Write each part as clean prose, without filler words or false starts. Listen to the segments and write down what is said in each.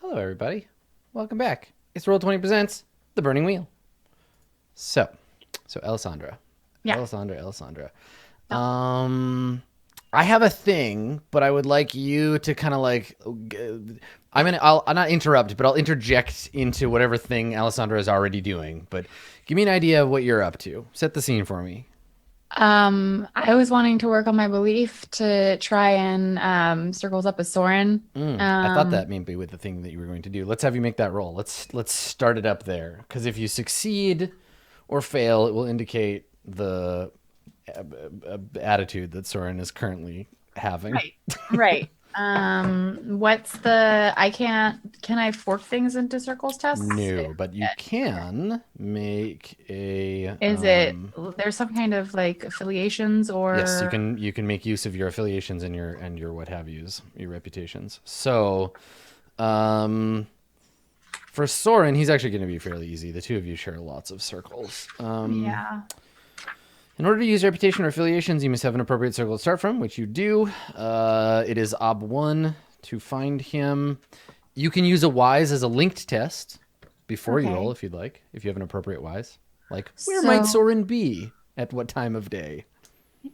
Hello, everybody. Welcome back. It's Roll20 presents The Burning Wheel. So Alessandra, Yeah. Alessandra. No. I have a thing, but I would like you to kind of like. I'll not interrupt, but I'll interject into whatever thing Alessandra is already doing. But give me an idea of what you're up to. Set the scene for me. I was wanting to work on my belief to try and circles up a Soren. I thought that may be with the thing that you were going to do. Let's have you make that roll. Let's start it up there, because if you succeed or fail, it will indicate the attitude that Soren is currently having. Right. Right. What's the I can't can I fork things into circles tests? No, but you can make a Is it there's some kind of like affiliations yes, or you can make use of your affiliations and your what have yous, your reputations. So, um, for Soren, he's actually going to be fairly easy. The two of you share lots of circles. yeah. In order to use reputation or affiliations, you must have an appropriate circle to start from, which you do. It is Ob1 to find him. You can use a wise as a linked test before you roll Okay. if you'd like, if you have an appropriate wise. Like, where might So, Soren be at what time of day?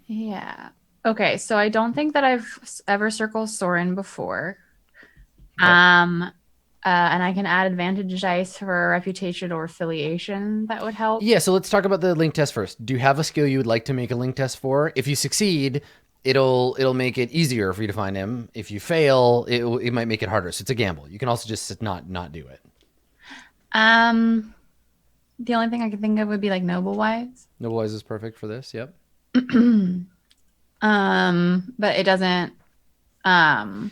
yeah. Okay, so I don't think that I've ever circled Soren before. Okay. And I can add advantage dice for reputation or affiliation. That would help. Yeah, so let's talk about the link test first. Do you have a skill you would like to make a link test for? If you succeed, it'll make it easier for you to find him. If you fail, it might make it harder. So it's a gamble. You can also just not do it. Um, the only thing I could think of would be like noble wise. Noble wise is perfect for this. Yep. But it doesn't. Um,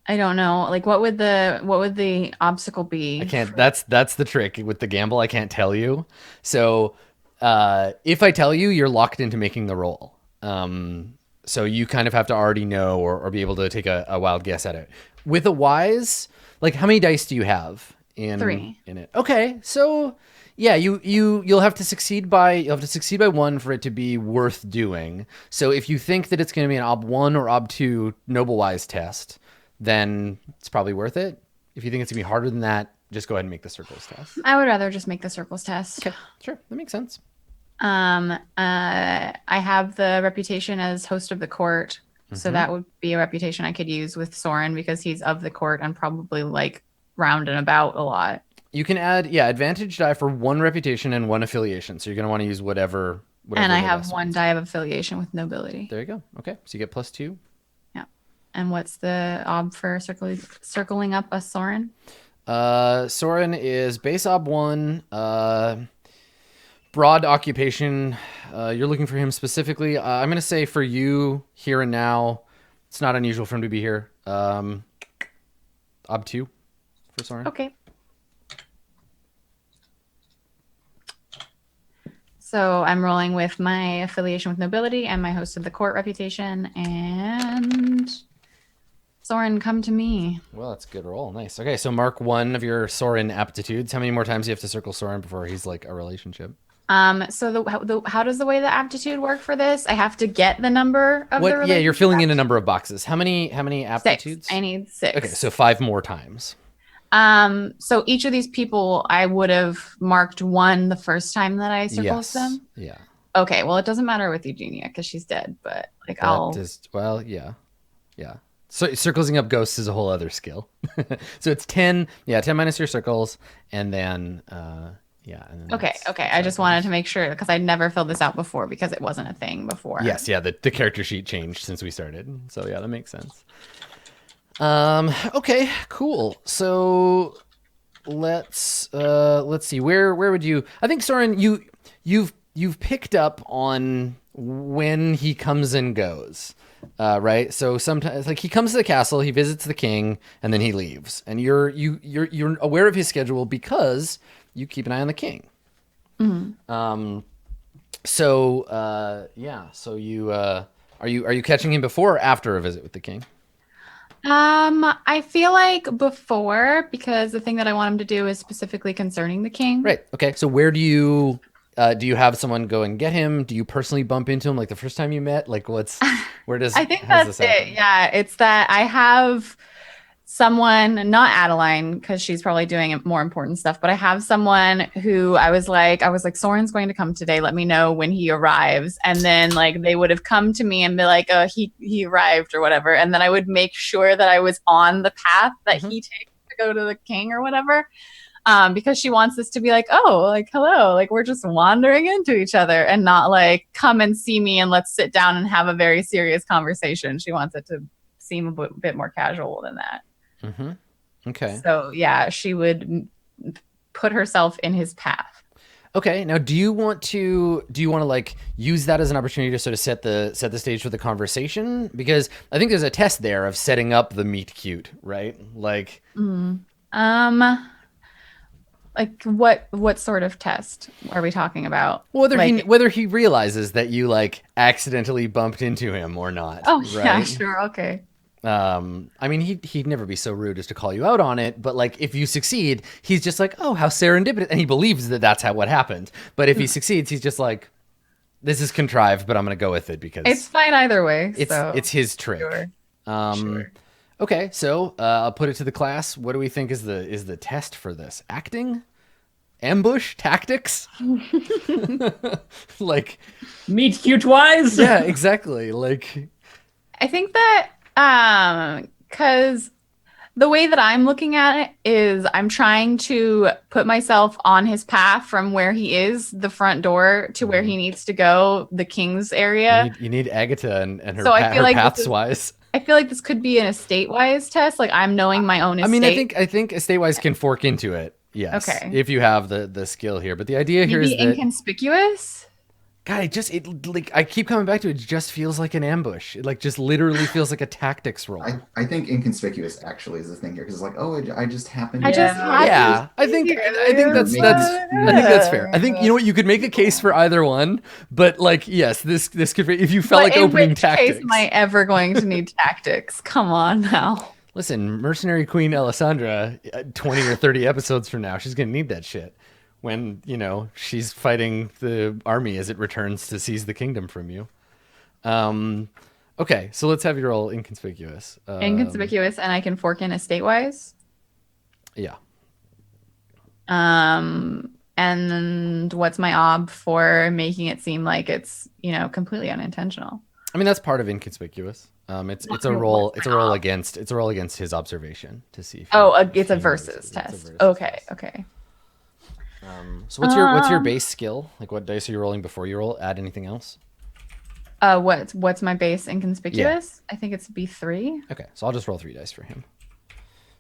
I don't know. Like, what would the obstacle I be? can't. That's the trick with the gamble. I can't tell you. So if I tell you, you're locked into making the roll. So you kind of have to already know or be able to take a wild guess at it. With a wise, like how many dice do you have Three. in it? Okay, so yeah, you'll have to succeed by one for it to be worth doing. So if you think that it's going to be an ob 1 or ob 2 noble wise test, then it's probably worth it. If you think it's gonna be harder than that, just go ahead and make the circles test. I would rather just make the circles test. Okay, sure, that makes sense. I have the reputation as host of the court, so Mm-hmm. that would be a reputation I could use with Soren because he's of the court and probably like round and about a lot. You can add advantage die for one reputation and one affiliation. So you're gonna want to use And whatever I the have less one ones. die of affiliation with nobility. There you go. Okay, so you get +2. Yeah. And what's the ob for circling up a Soren? Soren is base ob 1. Broad occupation. You're looking for him specifically. I'm gonna say for you here and now. It's not unusual for him to be here. Ob 2 for Soren. Okay. So I'm rolling with my affiliation with nobility and my host of the court reputation. And Soren, come to me. Well, that's a good roll. Nice. Okay, so mark 1 of your Soren aptitudes. How many more times do you have to circle Soren before he's like a relationship? So how does the way the aptitude work for this? I have to get the number of the What? Yeah, you're relationship filling in a aptitude? number of boxes. How many Six. aptitudes? I need Okay, six. so 5 more times. So each of these people, I would have marked one the first time that I circled Yes. them. Yeah. Okay, well, it doesn't matter with Eugenia because she's dead, but like That I'll. just well, yeah. Yeah. So circling up ghosts is a whole other skill. So it's 10, 10 minus your circles, and then and then Okay, that's okay. I just wanted to make sure because I'd never filled this out before because it wasn't a thing before. yes, yeah, the character sheet changed since we started. So yeah, that makes sense. Okay, cool. So let's see. Where would you I think Soren, you've picked up on when he comes and goes. Right? So sometimes like he comes to the castle, he visits the king, and then he leaves. And you're aware of his schedule because you keep an eye on the king. Mhm. So you are you catching him before or after a visit with the king? I feel like before because the thing that I want him to do is specifically concerning the king. Right. Okay. So where do you have someone go and get him? Do you personally bump into him like the first time you met? Like what's where does I think how does that's this it. happen? Yeah, it's that I have someone, not Adeline, because she's probably doing more important stuff, but I have someone who I was like, Soren's going to come today. Let me know when he arrives. And then like they would have come to me and be like, oh, he arrived or whatever. And then I would make sure that I was on the path that he takes to go to the king or whatever. Because she wants us to be like, oh, like, hello, like we're just wandering into each other and not like come and see me and let's sit down and have a very serious conversation. She wants it to seem a bit more casual than that. Mm-hmm. Okay. So yeah, she would put herself in his path. Okay. Now, do you want to like use that as an opportunity to sort of set the stage for the conversation? Because I think there's a test there of setting up the meet cute, right? Like, like what sort of test are we talking about? Whether he realizes that you like accidentally bumped into him or not. Oh, right? yeah, sure, okay. I mean, he'd never be so rude as to call you out on it, but like if you succeed, he's just like, oh, how serendipitous, and he believes that that's what happened. But if he succeeds, he's just like, this is contrived, but I'm gonna go with it because it's fine either way. It's his trick. Sure. Sure. Okay, so I'll put it to the class. What do we think is the test for this? Acting, ambush, tactics, like meet cute wise. Yeah, exactly. Like, I think that. Because the way that I'm looking at it is I'm trying to put myself on his path from where he is, the front door, to where he needs to go, the king's area. You need Agatha and her, so I feel like paths wise. I feel like this could be an estate-wise test. Like I'm knowing my own estate. I mean, I think estate-wise can fork into it. Yes. Okay. If you have the skill here, but the idea here is that inconspicuous. God, I keep coming back to it. It just feels like an ambush. It like just literally feels like a tactics roll. I think inconspicuous actually is the thing here because like, oh, I just happened. I think that's fair. I think you know what, you could make a case for either one, but like yes, this could be if you felt like opening tactics. In which case am I ever going to need tactics? Come on now. Listen, mercenary queen Alessandra, 20 or 30 episodes from now, she's gonna need that shit. When, you know, she's fighting the army as it returns to seize the kingdom from you. Okay, so let's have you roll inconspicuous. Inconspicuous, and I can fork in estate-wise? Yeah. And what's my ob for making it seem like it's, you know, completely unintentional? I mean, that's part of inconspicuous. It's a roll against his observation to see. It's a versus test. Okay. So what's your base skill? Like what dice are you rolling before you roll? Add anything else? What's my base inconspicuous? Yeah. I think it's B3. Okay, so I'll just roll 3 dice for him.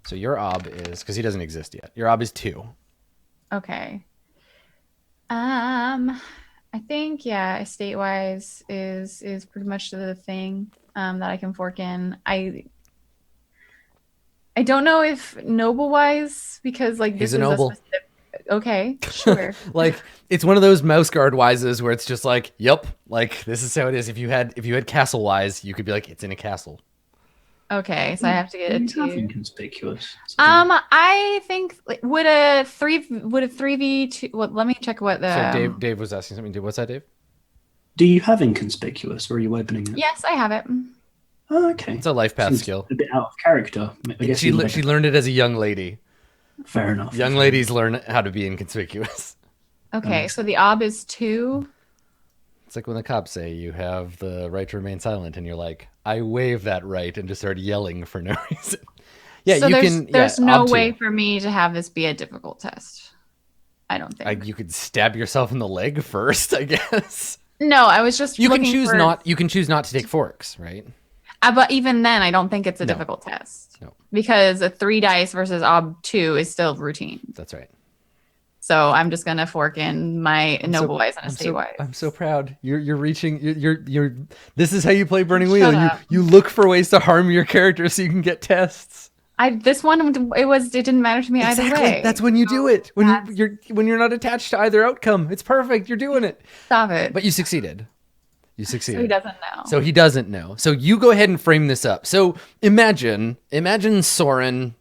So your ob is, because he doesn't exist yet, your ob is 2. Okay. I think estate wise is pretty much the thing that I can fork in. I don't know if noble wise, because like this is a noble. Okay, sure. Like it's one of those mouse guard wises where it's just like, yep, like this is how it is. If you had castle wise, you could be like, it's in a castle. Okay, so I have to get it to inconspicuous. I think would a 3v2. Well, let me check what the. So Dave was asking something. What's that, Dave? Do you have inconspicuous, or are you opening it? Yes, I have it. Oh, okay. It's a life path skill. A bit out of character. I guess she learned it as a young lady. Fair enough. Young ladies learn how to be inconspicuous. Okay, so the ob is 2. It's like when the cops say you have the right to remain silent, and you're like, I waive that right, and just start yelling for no reason. Yeah, so there's no way 2. for me to have this be a difficult test. I don't think. You could stab yourself in the leg first, I guess. No, I was just. You can choose not to take forks, right? But even then, I don't think it's a difficult test. No. Because a 3 dice versus ob 2 is still routine. That's right. So I'm just gonna fork in my noble wise and estate wise. I'm so proud. You're reaching. You're. This is how you play Burning Wheel. You look for ways to harm your character so you can get tests. This one it didn't matter to me either way. That's when you do it. When you're not attached to either outcome. It's perfect. You're doing it. Stop it. But you succeeded. So he doesn't know. So he doesn't know. So you go ahead and frame this up. So imagine Soren,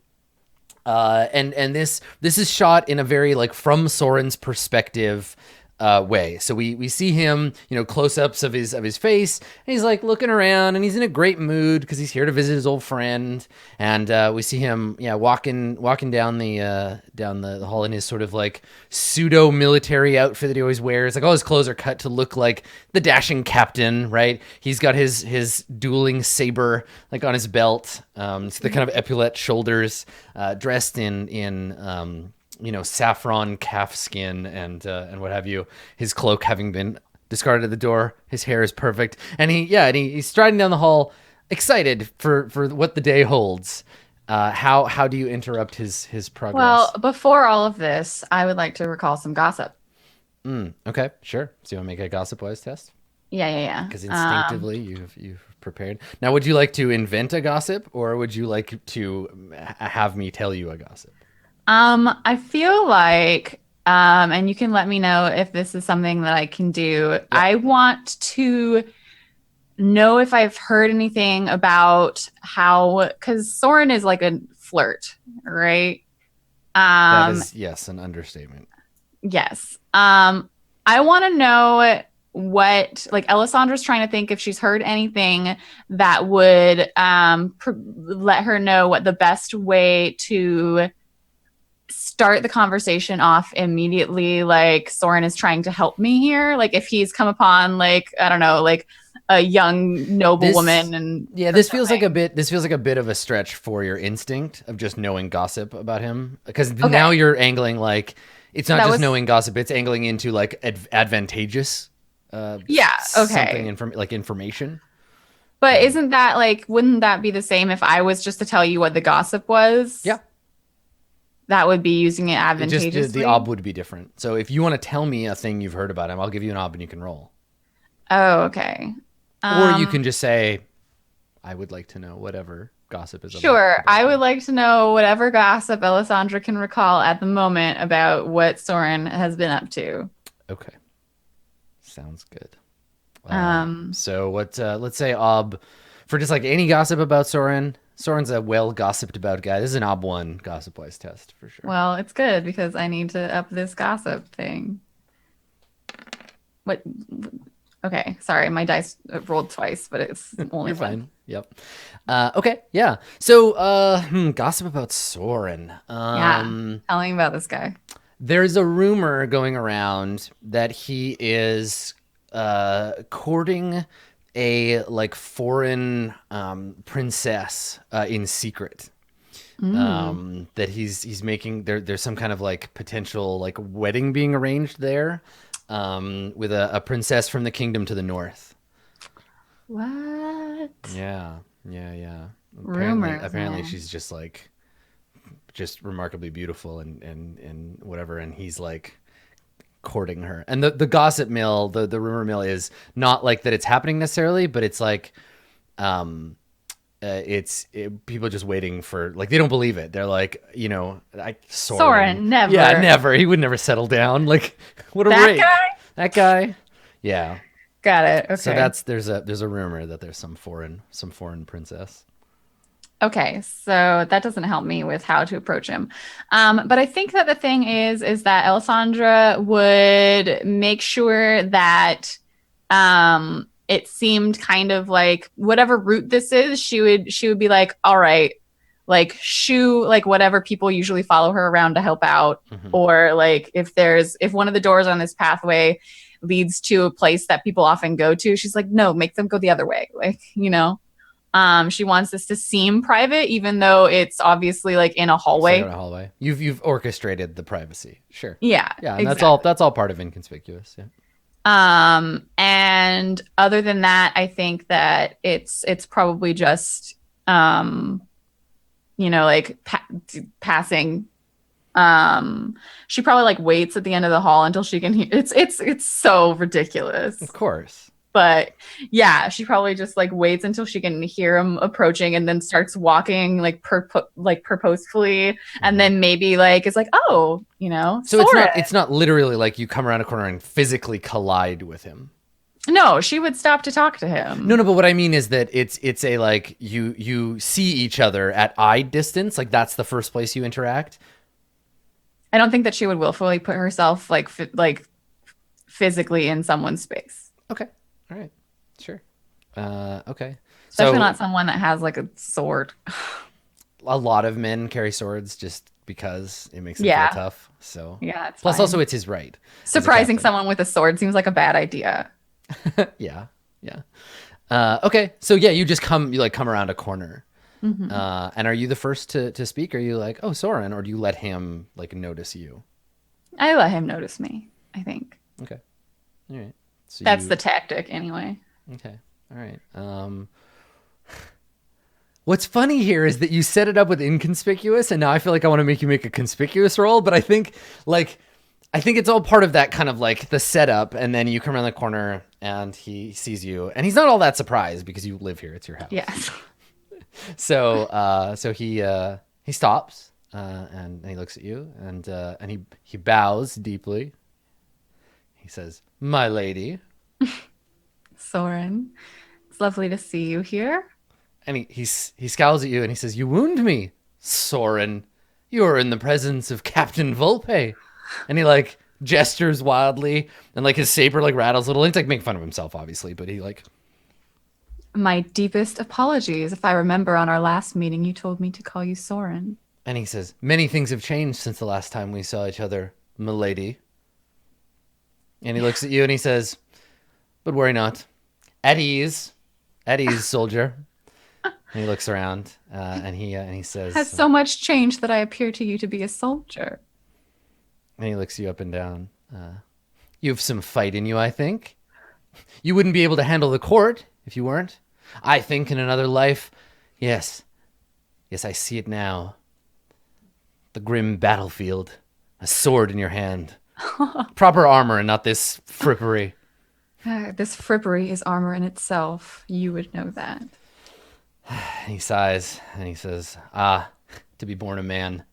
and this is shot in a very like from Soren's perspective, way. So we see him, close-ups of his face, and he's like looking around, and he's in a great mood because he's here to visit his old friend. And we see him, walking down the hall in his sort of like pseudo military outfit that he always wears. Like all his clothes are cut to look like the dashing captain, right? He's got his dueling saber like on his belt, it's the kind of epaulette shoulders, dressed in saffron calf skin and what have you. His cloak having been discarded at the door. His hair is perfect, and he's striding down the hall, excited for what the day holds. How do you interrupt his progress? Well, before all of this, I would like to recall some gossip. Okay, sure. So you want to make a gossip wise test? Yeah. Because instinctively you've prepared. Now, would you like to invent a gossip, or would you like to have me tell you a gossip? I feel like, and you can let me know if this is something that I can do. Yeah. I want to know if I've heard anything about because Soren is like a flirt, right? That is, yes, an understatement. Yes. I want to know what, like, Alessandra's trying to think if she's heard anything that would let her know what the best way to start the conversation off immediately, like Soren is trying to help me here, like if he's come upon like, I don't know, like a young noble woman. And this feels like a bit of a stretch for your instinct of just knowing gossip about him, because now you're angling like it's not just knowing gossip, it's angling into like advantageous something information. But isn't that like, wouldn't that be the same if I was just to tell you what the gossip was? Yeah. That would be using it advantageously. The ob would be different. So if you want to tell me a thing you've heard about him, I'll give you an ob and you can roll. Oh, okay. Or you can just say, I would like to know whatever gossip is. Sure. I would like to know whatever gossip Alessandra can recall at the moment about what Soren has been up to. Okay. Sounds good. So let's say ob, for just like any gossip about Soren. Soren's a well gossiped about guy. This is an ob 1 gossip wise test for sure. Well, it's good because I need to up this gossip thing. What? Okay, sorry, my dice rolled twice, but it's only You're fine. Yep. Okay, yeah. So gossip about Soren. Tell me about this guy. There's a rumor going around that he is courting a like foreign princess in secret. That he's making there's some kind of like potential like wedding being arranged there, with a princess from the kingdom to the north. What? Yeah. Rumors. Apparently she's just remarkably beautiful and whatever, and he's like courting her. And the gossip mill, the rumor mill is not like that it's happening necessarily, but it's like people just waiting for, like, they don't believe it. They're like, Soren never. Yeah, never. He would never settle down. Like, what a rake. That guy. Yeah. Got it. Okay. So there's a rumor that there's some foreign princess. Okay, so that doesn't help me with how to approach him. But I think that the thing is that Alessandra would make sure that it seemed kind of like whatever route this is, she would be like, all right, like shoo, like whatever people usually follow her around to help out. Mm-hmm. Or like if one of the doors on this pathway leads to a place that people often go to, she's like, no, make them go the other way. Like, she wants this to seem private, even though it's obviously like in a hallway. You've orchestrated the privacy. Sure. Yeah. Yeah. And exactly. That's all part of inconspicuous. Yeah. And other than that, I think that it's probably just, like passing. She probably like waits at the end of the hall until she can hear. It's so ridiculous. Of course. But yeah, she probably just like waits until she can hear him approaching and then starts walking like purposefully. And then maybe like, it's like, oh, So it's not literally like you come around a corner and physically collide with him. No, she would stop to talk to him. No, but what I mean is that it's a like you see each other at eye distance. Like that's the first place you interact. I don't think that she would willfully put herself like physically in someone's space. Okay. All right. Sure. Okay. Especially So not someone that has like a sword. a lot of men carry swords just because it makes them Yeah. feel tough. So Yeah, it's plus fine. also it's his right. as a Surprising captain. someone with a sword seems like a bad idea. Yeah. Yeah. Okay. So yeah, you come around a corner. Mhm. And are you the first to speak? Are you like, oh, Soren, or do you let him like notice you? I let him notice me, I think. Okay. All right. So That's the tactic anyway. Okay. All right. What's funny here is that you set it up with inconspicuous, and now I feel like I want to make you make a conspicuous roll, but I think it's all part of that kind of like the setup, and then you come around the corner and he sees you, and he's not all that surprised because you live here; it's your house. Yes. So he stops and he looks at you and he bows deeply. He says, "My lady," Soren, it's lovely to see you here. and he scowls at you and he says, "You wound me, Soren. You are in the presence of Captain Volpe," and he like gestures wildly and like his saber like rattles a little. He's like making fun of himself, obviously, but he like. My deepest apologies. If I remember on our last meeting, you told me to call you Soren. And he says, "Many things have changed since the last time we saw each other, milady." And he looks at you and he says, "But worry not. At ease, soldier." And he looks around and he says, Has so much changed that I appear to you to be a soldier. and he looks you up and down. "You have some fight in you, I think. You wouldn't be able to handle the court if you weren't. I think in another life, yes, I see it now. The grim battlefield, a sword in your hand, proper armor and not this frippery." This frippery is armor in itself. You would know that. And he sighs and he says, "Ah, to be born a man,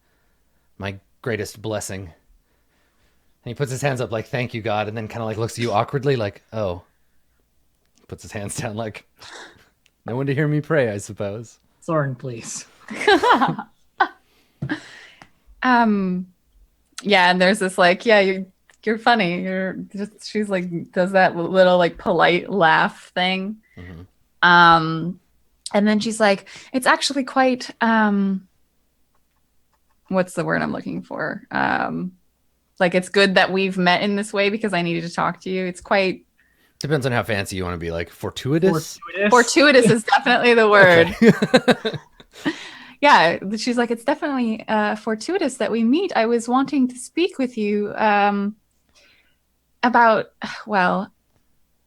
my greatest blessing." And he puts his hands up like, "Thank you, God," and then kind of like looks at you awkwardly like, "Oh." Puts his hands down like, "No one to hear me pray, I suppose." Soren, please. Yeah, and there's this like, yeah, you're funny. She's like does that little like polite laugh thing. Mhm. And then she's like, it's actually quite what's the word I'm looking for? Like it's good that we've met in this way because I needed to talk to you. It's quite Depends on how fancy you want to be, like fortuitous. fortuitous is definitely the word. Okay. Yeah, she's like, it's definitely fortuitous that we meet. I was wanting to speak with you about, well.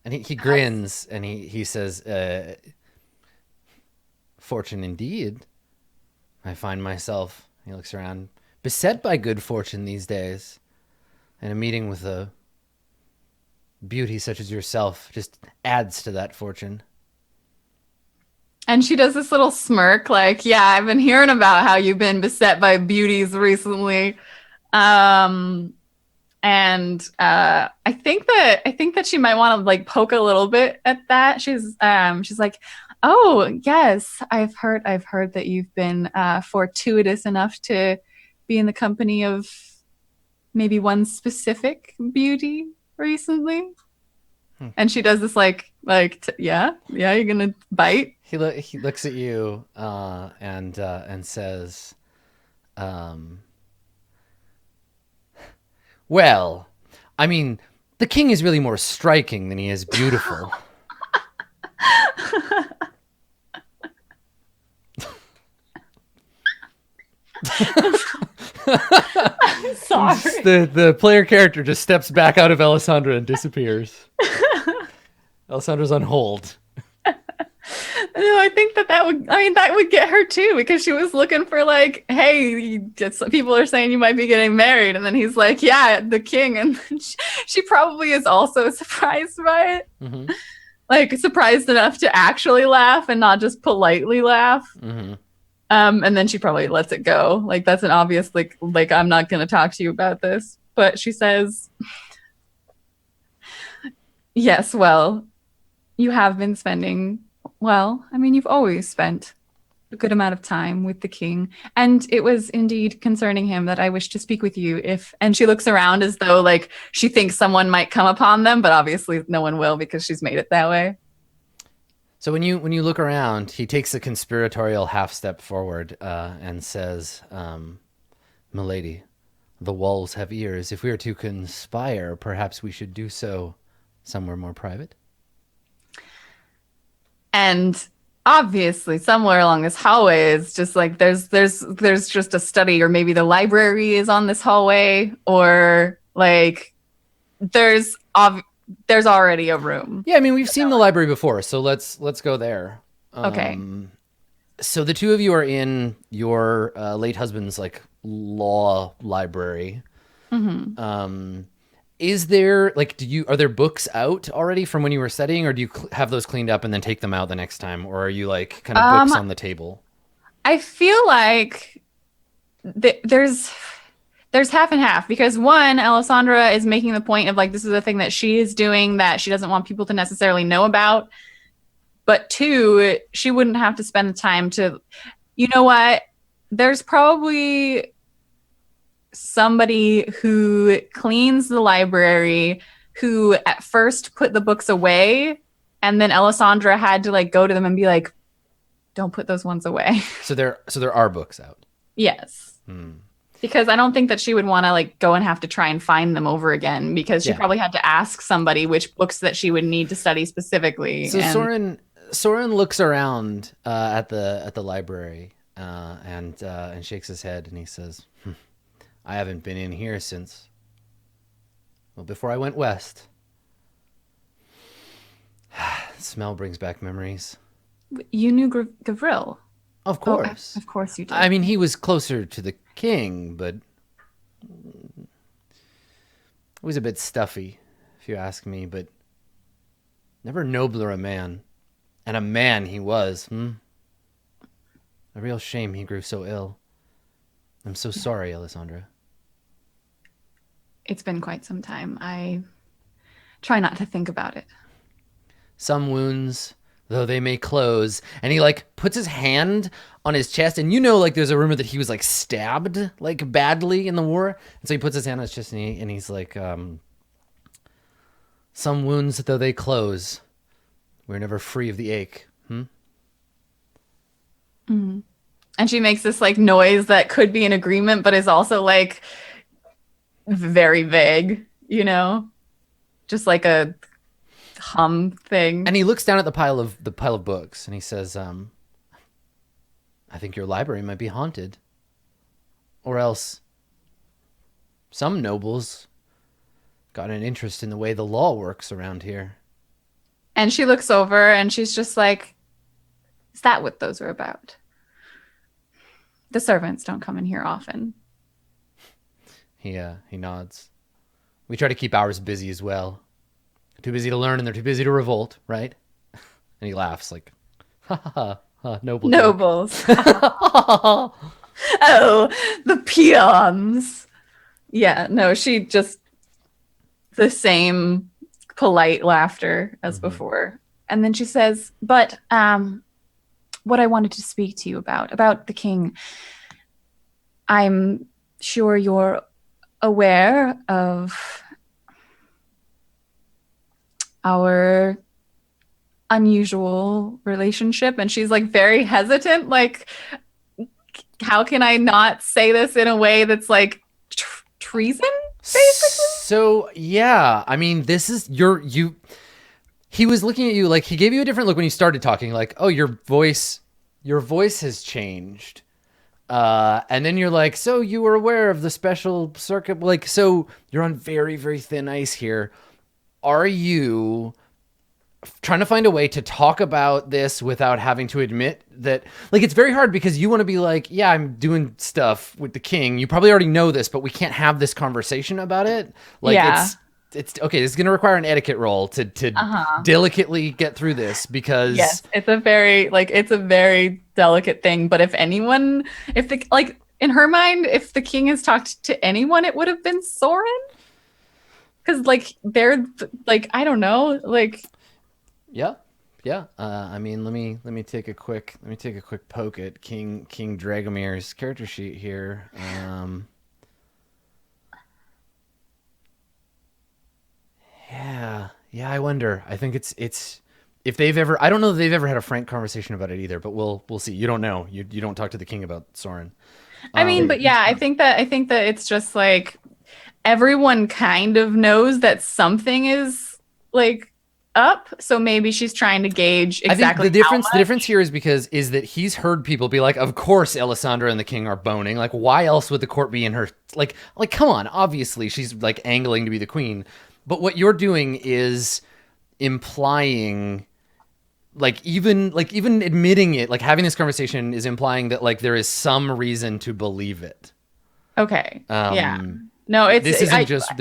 And he grins and he says, "Fortune indeed. I find myself," he looks around, "beset by good fortune these days. And a meeting with a beauty such as yourself just adds to that fortune." And she does this little smirk, like, yeah, I've been hearing about how you've been beset by beauties recently. And I think that she might want to like poke a little bit at that. She's like, "Oh yes, I've heard that you've been fortuitous enough to be in the company of maybe one specific beauty recently." And she does this yeah, you're gonna bite. He looks at you and says, "Well, I mean, the king is really more striking than he is beautiful." I'm sorry. The player character just steps back out of Alessandra and disappears. Alessandra's on hold. No, I think that would get her too, because she was looking for like, hey, people are saying you might be getting married, and then he's like, yeah, the king, and then she probably is also surprised by it, Mm-hmm. like surprised enough to actually laugh and not just politely laugh. Mm-hmm. And then she probably lets it go. Like that's an obvious like I'm not going to talk to you about this. But she says, yes, well, you have been spending. Well, I mean, you've always spent a good amount of time with the king, and it was indeed concerning him that I wish to speak with you. If and she looks around as though like she thinks someone might come upon them, but obviously no one will because she's made it that way. So when you look around, he takes a conspiratorial half step forward and says, "Milady, the walls have ears. If we are to conspire, perhaps we should do so somewhere more private." And obviously somewhere along this hallway is just like there's just a study, or maybe the library is on this hallway, or like there's there's already a room. Yeah, I mean, we've seen the library before, so let's go there. Okay. So the two of you are in your late husband's like law library. Is there like are there books out already from when you were studying, or do you have those cleaned up and then take them out the next time, or are you like kind of books on the table? I feel like there's half and half, because one, Alessandra is making the point of like this is a thing that she is doing that she doesn't want people to necessarily know about. But two, she wouldn't have to spend the time to, you know what? There's probably somebody who cleans the library who at first put the books away, and then Alessandra had to like go to them and be like, don't put those ones away. So there are books out. Yes. Because I don't think that she would want to like go and have to try and find them over again, because she probably had to ask somebody which books that she would need to study specifically. So Soren looks around at the library and shakes his head, and he says, I haven't been in here since, well, before I went west. The smell brings back memories. You knew Gavril. Of course. Of course you did. I mean, he was closer to the king, but it was a bit stuffy, if you ask me, but never nobler a man. And a man he was, A real shame he grew so ill. I'm so sorry, Alessandra. It's been quite some time. I try not to think about it. Some wounds, though they may close, and he like puts his hand on his chest, and you know, like there's a rumor that he was like stabbed like badly in the war, and so he puts his hand on his chest and he's like, some wounds, though they close, we're never free of the ache. And she makes this like noise that could be an agreement, but is also like very vague, you know, just like a hum thing. And he looks down at the pile of books, and he says, I think your library might be haunted, or else some nobles got an interest in the way the law works around here. And she looks over and she's just like, is that what those are about? The servants don't come in here often. He nods. We try to keep ours busy as well. Too busy to learn, and they're too busy to revolt, right? And he laughs like, ha, nobles. Oh, the peons. Yeah, no, she just the same polite laughter as before. And then she says, but what I wanted to speak to you about the king. I'm sure you're aware of our unusual relationship. And she's like very hesitant, like, how can I not say this in a way that's like treason, basically? So yeah, I mean, this is he was looking at you like he gave you a different look when you started talking, like, oh, your voice has changed. And then you're like, so you were aware of the special circuit, like, so you're on very, very thin ice here. Are you trying to find a way to talk about this without having to admit that, like, it's very hard because you want to be like, yeah, I'm doing stuff with the king. You probably already know this, but we can't have this conversation about it. Like, yeah. It's okay. This is going to require an etiquette roll to delicately get through this, because yes, it's a very delicate thing. But if in her mind, if the king has talked to anyone, it would have been Soren. Because like they're like, I don't know, like, yeah, Yeah. I mean, let me take a quick poke at King Dragomir's character sheet here. Yeah. I wonder. I think it's if they've ever. I don't know if they've ever had a frank conversation about it either. But we'll see. You don't know. You don't talk to the king about Soren. I mean, but yeah, I think that it's just like everyone kind of knows that something is like up, so maybe she's trying to gauge exactly. I think the difference here is that he's heard people be like, of course Alessandra and the king are boning. Like, why else would the court be in her? Like come on, obviously she's like angling to be the queen. But what you're doing is implying, like even admitting it, like having this conversation is implying that like there is some reason to believe it. Okay. Yeah. No, this isn't just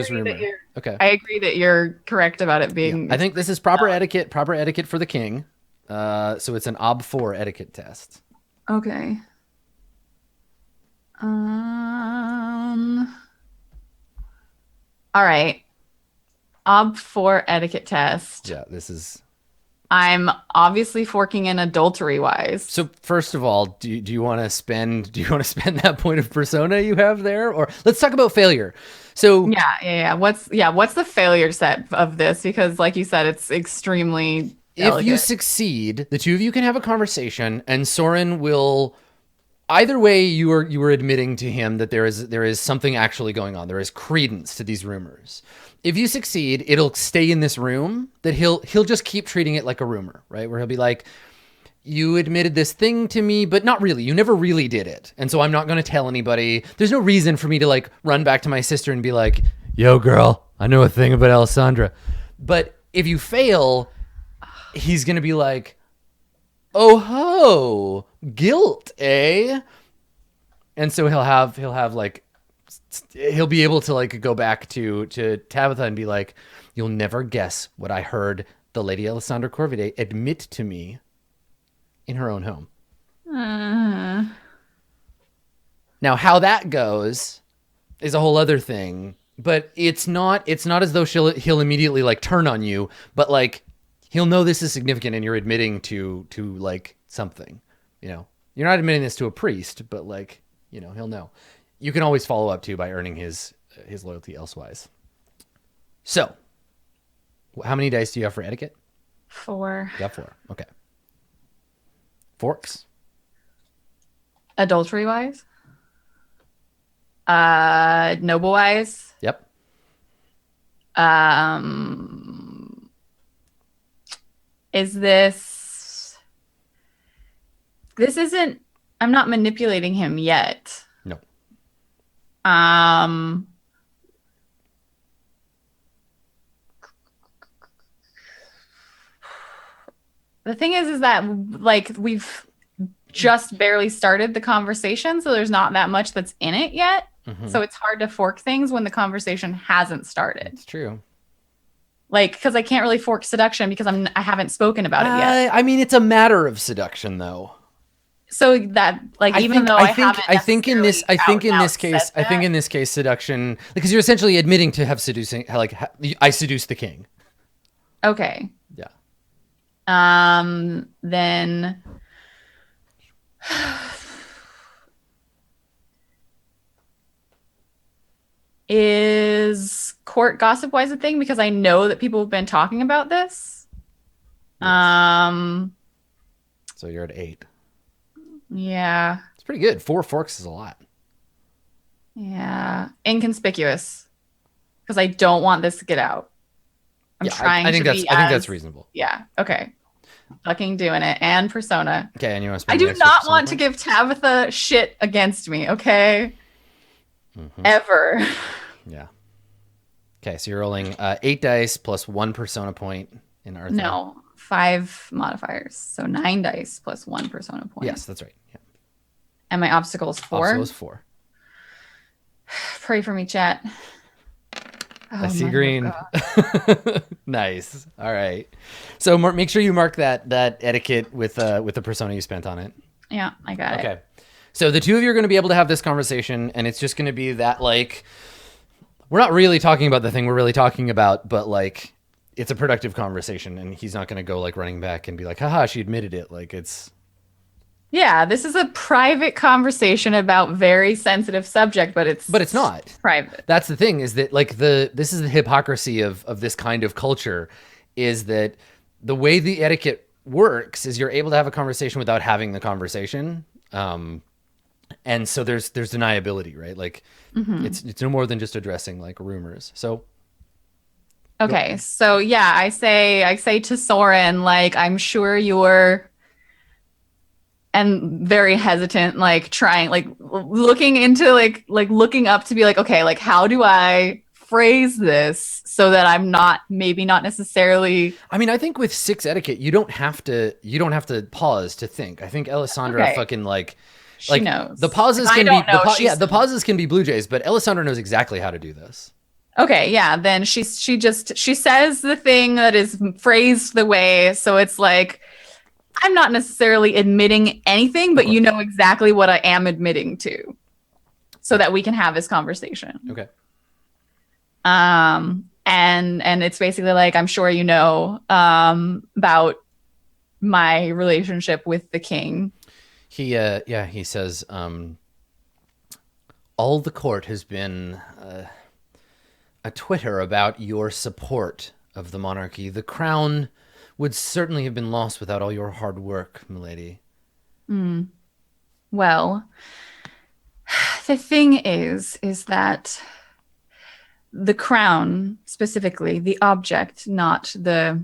rumor. Okay. I agree that you're correct about it being. Yeah. I think this is proper etiquette for the king. So it's an Ob 4 etiquette test. Okay. All right. Ob 4 etiquette test. Yeah, this is. I'm obviously forking in adultery wise. So first of all, do you want to spend that point of persona you have there, or let's talk about failure. So yeah. What's the failure set of this? Because like you said, it's extremely delicate. If you succeed, the two of you can have a conversation, and Soren will. Either way, you are admitting to him that there is something actually going on. There is credence to these rumors. If you succeed, it'll stay in this room, that he'll just keep treating it like a rumor, right? Where he'll be like, you admitted this thing to me, but not really. You never really did it. And so I'm not going to tell anybody. There's no reason for me to like run back to my sister and be like, yo, girl, I know a thing about Alessandra. But if you fail, he's going to be like, oh ho, guilt, eh? And so he'll be able to like go back to Tabitha and be like, you'll never guess what I heard the Lady Alessandra Corvide admit to me in her own home. Now, how that goes is a whole other thing, but it's not as though he'll immediately like turn on you, but like he'll know this is significant and you're admitting to like something, you know. You're not admitting this to a priest, but like, you know, he'll know. You can always follow up too by earning his loyalty elsewise. So, how many dice do you have for etiquette? 4. You have 4. Okay. Forks. Adultery wise. Noble wise. Yep. Is this isn't. I'm not manipulating him yet. No. The thing is that like we've just barely started the conversation, so there's not that much that's in it yet. Mm-hmm. So it's hard to fork things when the conversation hasn't started. It's true. Like, because I can't really fork seduction because I haven't spoken about it yet. I mean, it's a matter of seduction, though. So that, like, I think in this case, seduction, because you're essentially admitting to have seducing, like, I seduced the king. Okay. Yeah. Then. Is court gossip wise a thing? Because I know that people have been talking about this. Yes. So you're at 8. Yeah. It's pretty good. 4 forks is a lot. Yeah. Inconspicuous. Because I don't want this to get out. I think that's reasonable. Yeah. Okay. Fucking doing it. And persona. Okay, and you want to I do not want to give Tabitha shit against me, okay? Mm-hmm. Ever. Yeah. Okay, so you're rolling 8 dice plus 1 persona point in Earth. No, 5 modifiers. So 9 dice plus 1 persona point. Yes, that's right. Yeah. And my obstacle is 4. Obstacle is 4. Pray for me, chat. I see green. Nice. All right. So make sure you mark that etiquette with the persona you spent on it. Yeah, I got it. Okay. So the two of you are going to be able to have this conversation, and it's just going to be that, like, we're not really talking about the thing we're really talking about, but, like, it's a productive conversation, and he's not going to go like running back and be like, haha, she admitted it. Like it's. Yeah, this is a private conversation about very sensitive subject, but it's not private. That's the thing, is that like this is the hypocrisy of this kind of culture, is that the way the etiquette works is you're able to have a conversation without having the conversation. And so there's deniability, right? Like it's no more than just addressing like rumors. So okay, so yeah, I say to Soren, like, I'm sure you're, and very hesitant, like trying, like looking into like looking up to be like, okay, like how do I phrase this so that I'm not necessarily. I mean, I think with 6 etiquette, you don't have to pause to think. I think Alessandra fucking she knows. The pauses can be the pauses can be Blue Jays, but Alessandra knows exactly how to do this. Okay, yeah, then she says the thing that is phrased the way, so it's like, I'm not necessarily admitting anything, but you know exactly what I am admitting to, so that we can have this conversation. Okay. And it's basically like, I'm sure you know about my relationship with the king. He says, all the court has been a Twitter about your support of the monarchy. The crown would certainly have been lost without all your hard work, milady. Well, the thing is that the crown, specifically the object, not the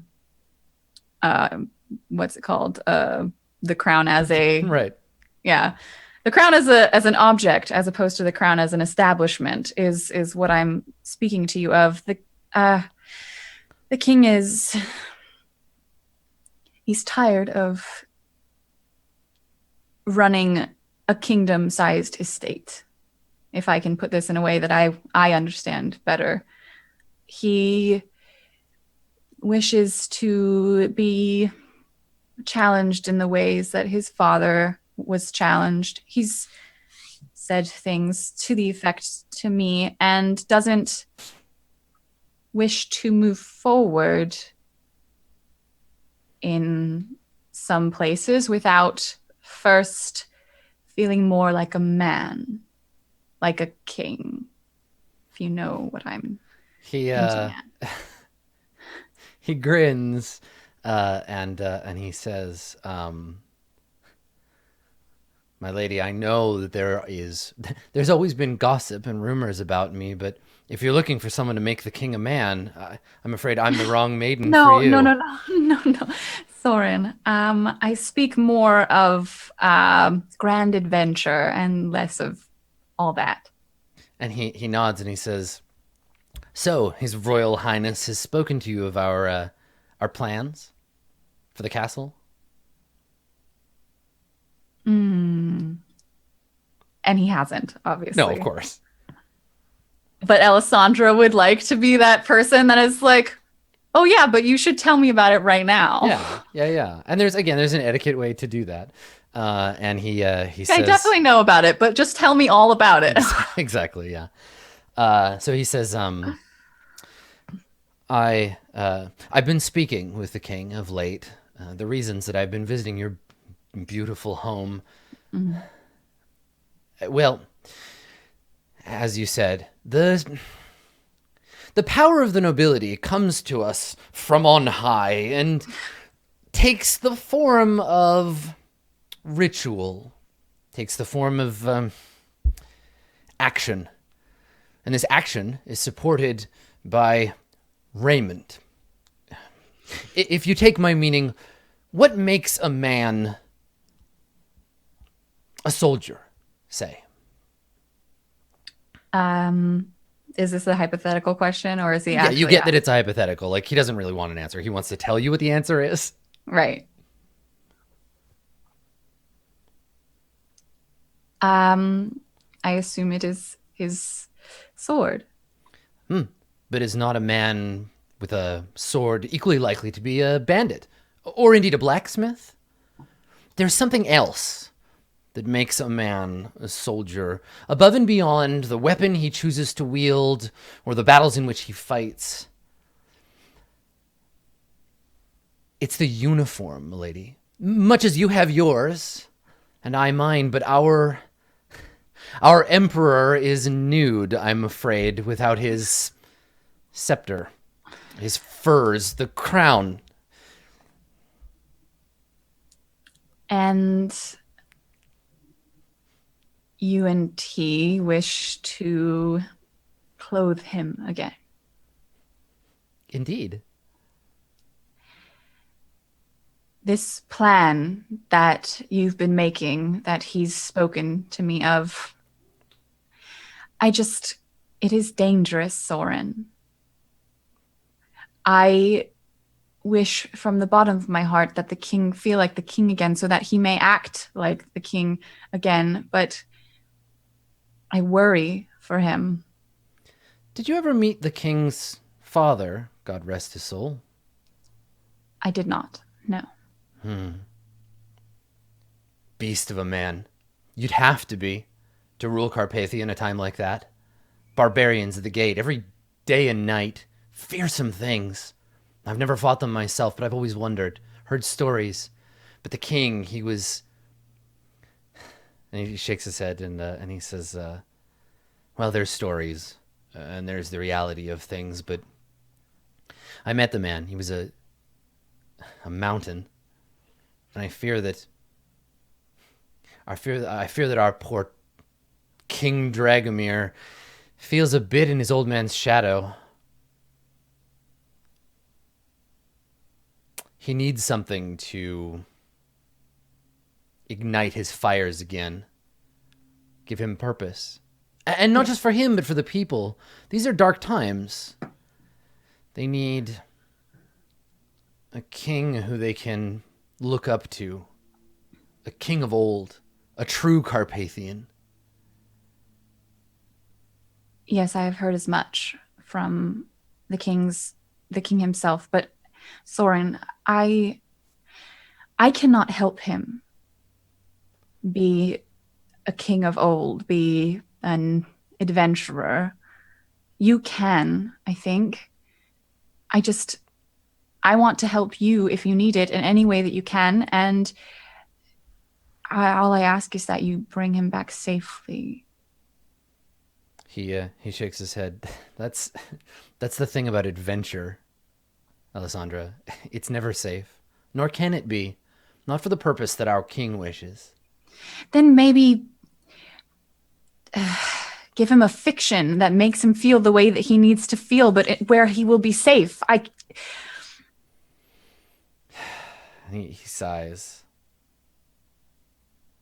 what's it called? The crown as a right. Yeah. The crown as an object, as opposed to the crown as an establishment, is what I'm speaking to you of. The king he's tired of running a kingdom-sized estate, if I can put this in a way that I understand better. He wishes to be challenged in the ways that his father was challenged. He's said things to the effect to me, and doesn't wish to move forward in some places without first feeling more like a man, like a king, if you know what I'm hinting at. He grins and he says, my lady, I know that there's always been gossip and rumors about me, but if you're looking for someone to make the king a man, I'm afraid I'm the wrong maiden for you. No. Soren, I speak more of grand adventure and less of all that. And he nods and he says, so His Royal Highness has spoken to you of our plans for the castle? And he hasn't, obviously. No, of course. But Alessandra would like to be that person that is like, oh yeah, but you should tell me about it right now. Yeah. And there's an etiquette way to do that. And he says, I definitely know about it, but just tell me all about it. Exactly, yeah. So he says, I've been speaking with the king of late. The reasons that I've been visiting your beautiful home. Well, as you said, the power of the nobility comes to us from on high and takes the form of ritual, takes the form of action. And this action is supported by raiment. If you take my meaning, what makes a man a soldier, say? Is this a hypothetical question, or is he Yeah, actually you get that it's a hypothetical. Like, he doesn't really want an answer. He wants to tell you what the answer is. Right. I assume it is his sword. But is not a man with a sword equally likely to be a bandit? Or indeed a blacksmith? There's something else that makes a man a soldier, above and beyond the weapon he chooses to wield or the battles in which he fights. It's the uniform, milady. Much as you have yours, and I mine, but our emperor is nude, I'm afraid, without his scepter, his furs, the crown. And you and he wish to clothe him again. Indeed. This plan that you've been making, that he's spoken to me of, it is dangerous, Soren. I wish from the bottom of my heart that the king feel like the king again so that he may act like the king again, but I worry for him. Did you ever meet the king's father, God rest his soul? I did not, no. Beast of a man. You'd have to be to rule Carpathia in a time like that. Barbarians at the gate every day and night. Fearsome things. I've never fought them myself, but I've always wondered, heard stories. But the king, he was... And he shakes his head and he says, well, there's stories and there's the reality of things, but I met the man. He was a mountain. And I fear that our poor King Dragomir feels a bit in his old man's shadow. He needs something to ignite his fires again. Give him purpose. And not just for him, but for the people. These are dark times. They need a king who they can look up to. A king of old. A true Carpathian. Yes, I have heard as much from the king himself, but Soren, I cannot help him be a king of old, be an adventurer. You can, I think. I want to help you if you need it in any way that you can, and all I ask is that you bring him back safely. He shakes his head. That's the thing about adventure, Alessandra. It's never safe, nor can it be. Not for the purpose that our king wishes. Then maybe give him a fiction that makes him feel the way that he needs to feel, but where he will be safe. He sighs.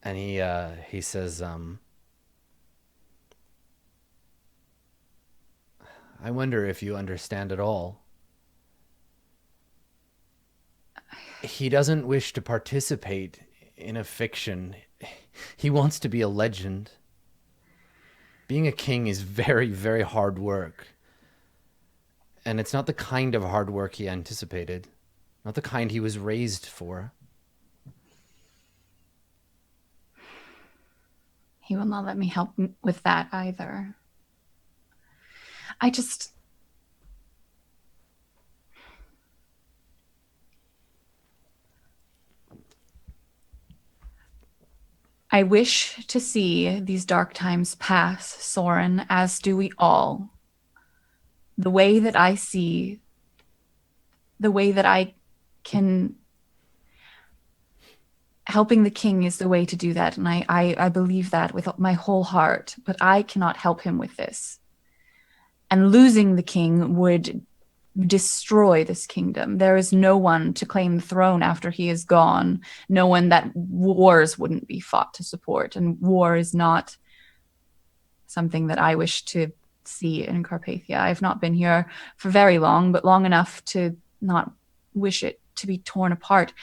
And he says, I wonder if you understand at all. He doesn't wish to participate in a fiction. He wants to be a legend. Being a king is very, very hard work. And it's not the kind of hard work he anticipated. Not the kind he was raised for. He will not let me help with that either. I wish to see these dark times pass, Soren, as do we all. The way that I see, the way that I can... Helping the king is the way to do that, and I believe that with my whole heart, but I cannot help him with this. And losing the king would destroy this kingdom. There is no one to claim the throne after he is gone. No one that wars wouldn't be fought to support. And war is not something that I wish to see in Carpathia. I've not been here for very long, but long enough to not wish it to be torn apart.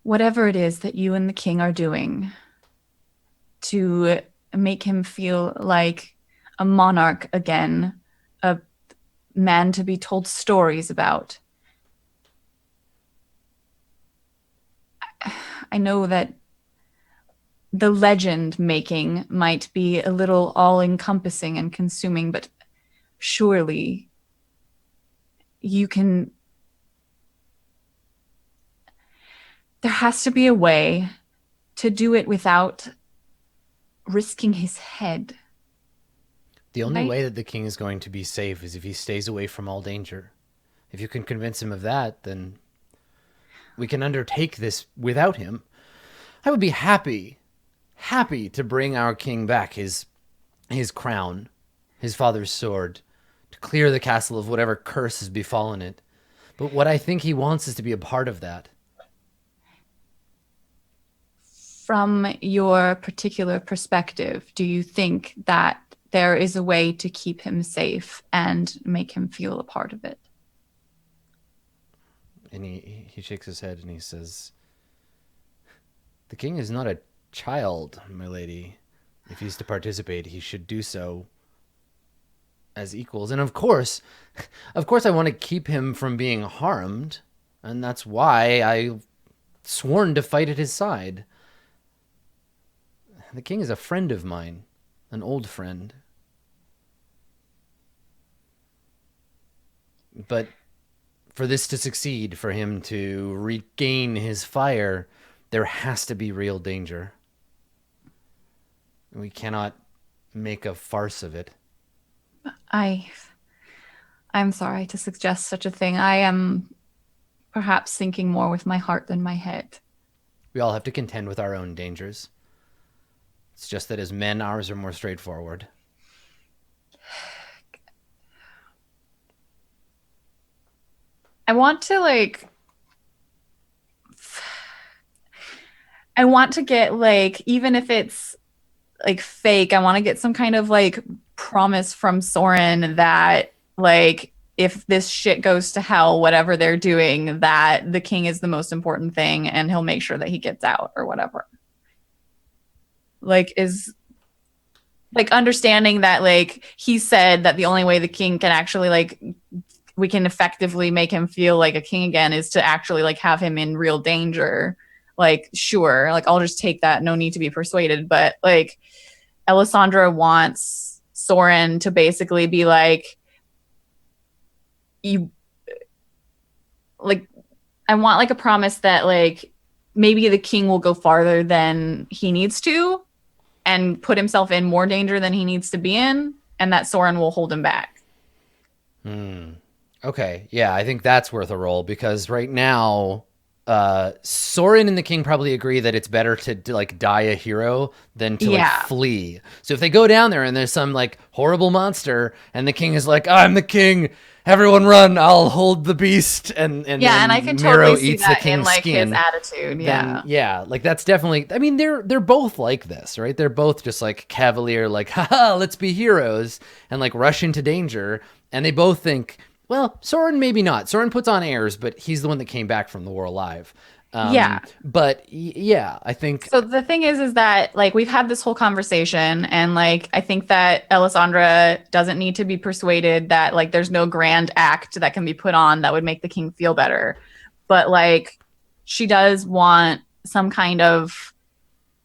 Whatever it is that you and the king are doing to make him feel like a monarch again, a man to be told stories about. I know that the legend making might be a little all-encompassing and consuming, but surely you can. There has to be a way to do it without risking his head. The only Right? way that the king is going to be safe is if he stays away from all danger. If you can convince him of that, then we can undertake this without him. I would be happy to bring our king back his crown, his father's sword, to clear the castle of whatever curse has befallen it. But what I think he wants is to be a part of that. From your particular perspective, do you think that there is a way to keep him safe and make him feel a part of it? And he shakes his head and he says, "The king is not a child, my lady. If he's to participate, he should do so as equals. And of course I want to keep him from being harmed, and that's why I sworn to fight at his side. The king is a friend of mine, an old friend. But for this to succeed, for him to regain his fire, there has to be real danger. We cannot make a farce of it." I'm sorry to suggest such a thing. I am perhaps thinking more with my heart than my head. We all have to contend with our own dangers. It's just that as men, ours are more straightforward. I want to get like, even if it's like fake, I want to get some kind of like promise from Soren that like if this shit goes to hell, whatever they're doing, that the king is the most important thing and he'll make sure that he gets out or whatever. Like is like understanding that like he said that the only way the king can actually like we can effectively make him feel like a king again is to actually like have him in real danger. Like, sure, like I'll just take that. No need to be persuaded. But like Alessandra wants Soren to basically be like, you like, I want like a promise that like maybe the king will go farther than he needs to and put himself in more danger than he needs to be in, and that Soren will hold him back. Okay, yeah, I think that's worth a roll, because right now, Soren and the king probably agree that it's better to like die a hero than to like flee. So if they go down there and there's some like horrible monster and the king is like, "I'm the king, everyone run, I'll hold the beast," and yeah, and I can Miro totally see eats that the king's in like skin, his attitude. then, yeah, like that's definitely. I mean, they're both like this, right? They're both just like cavalier, like, haha, let's be heroes and like rush into danger, and they both think, well, Soren maybe not. Soren puts on airs, but he's the one that came back from the war alive. But yeah, I think. So the thing is that like we've had this whole conversation, and like I think that Alessandra doesn't need to be persuaded that like there's no grand act that can be put on that would make the king feel better, but like she does want some kind of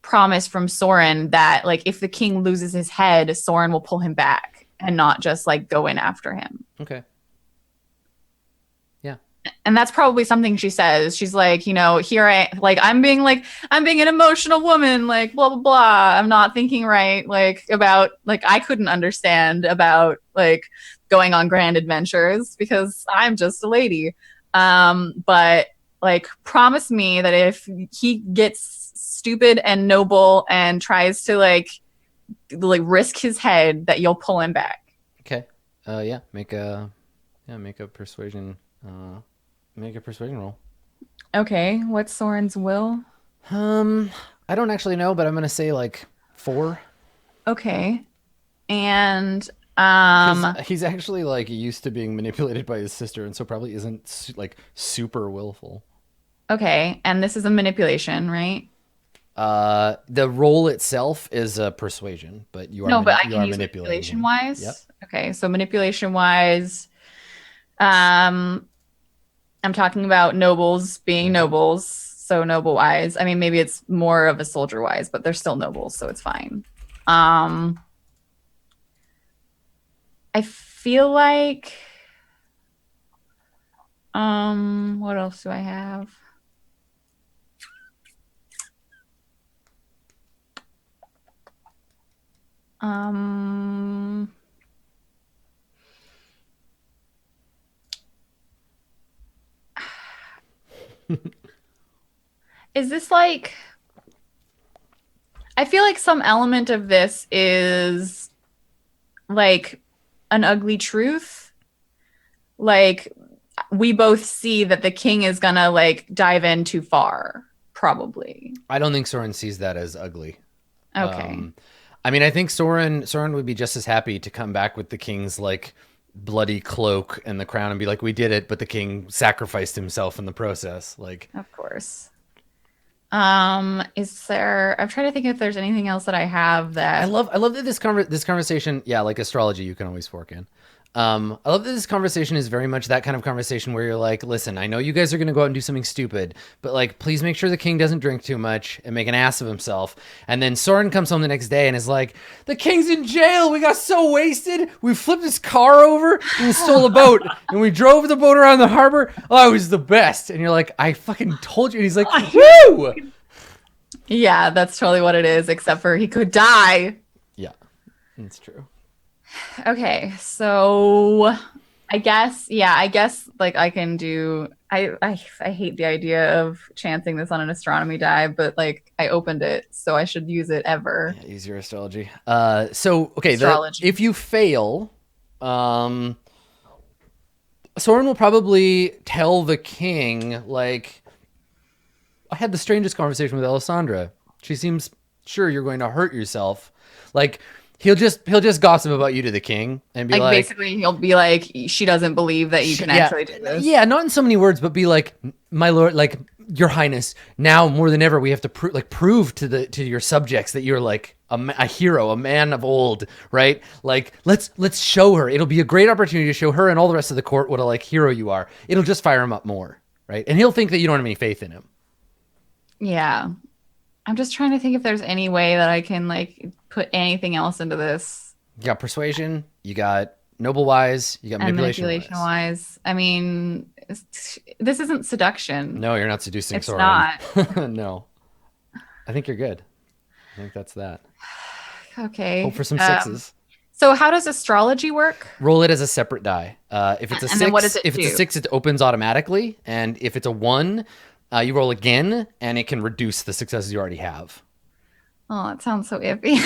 promise from Soren that like if the king loses his head, Soren will pull him back and not just like go in after him. Okay. And that's probably something she says. She's like, you know, here I'm being an emotional woman, like blah, blah, blah. I'm not thinking right. Like about, like, I couldn't understand about like going on grand adventures because I'm just a lady. But like promise me that if he gets stupid and noble and tries to like risk his head, that you'll pull him back. Okay. Make a persuasion. Make a persuasion roll. Okay, what's Soren's will? I don't actually know, but I'm gonna say like 4. Okay, and he's actually like used to being manipulated by his sister, and so probably isn't like super willful. Okay, and this is a manipulation, right? The roll itself is a persuasion, but you are but I can use manipulation wise. Yep. Okay, so manipulation wise, I'm talking about nobles being nobles, so noble wise. I mean, maybe it's more of a soldier wise, but they're still nobles, so it's fine. I feel like what else do I have? Um is this like I feel like some element of this is like an ugly truth. Like we both see that the king is gonna like dive in too far, probably. I don't think Soren sees that as ugly. Okay. I mean, I think Soren would be just as happy to come back with the king's like bloody cloak and the crown and be like, we did it, but the king sacrificed himself in the process. Like, Of course. Is there I'm trying to think if there's anything else that I have that I love that this conversation, yeah, like astrology, you can always fork in. I love that this conversation is very much that kind of conversation where you're like, listen, I know you guys are going to go out and do something stupid, but like, please make sure the king doesn't drink too much and make an ass of himself. And then Soren comes home the next day and is like, the king's in jail. We got so wasted. We flipped his car over and we stole a boat and we drove the boat around the harbor. Oh, it was the best. And you're like, I fucking told you. And he's like, woo! Yeah, that's totally what it is, except for he could die. Yeah, that's true. Okay, so I guess like I can do I hate the idea of chancing this on an astronomy die, but like I opened it, so I should use it ever. Yeah, use your astrology. So okay, Astrology. if you fail, Soren will probably tell the king, like, I had the strangest conversation with Alessandra. She seems sure you're going to hurt yourself. Like, he'll just gossip about you to the king and be like basically he'll be like, she doesn't believe that you can actually do this. Yeah, not in so many words, but be like, my lord, like, your highness, now more than ever we have to prove to your subjects that you're like a hero, a man of old, right? Like, let's show her. It'll be a great opportunity to show her and all the rest of the court what a like hero you are. It'll just fire him up more, right? And he'll think that you don't have any faith in him. Yeah. I'm just trying to think if there's any way that I can like put anything else into this. You got persuasion, you got noble wise, you got manipulation wise. I mean, this isn't seduction. No, you're not seducing It's Soren. not. No. I think you're good. I think that's that. Okay. Hope for some sixes. So how does astrology work? Roll it as a separate die. If it's a And 6, then what does it if it's a do? 6, it opens automatically, and if it's a 1, you roll again, and it can reduce the successes you already have. Oh, that sounds so iffy.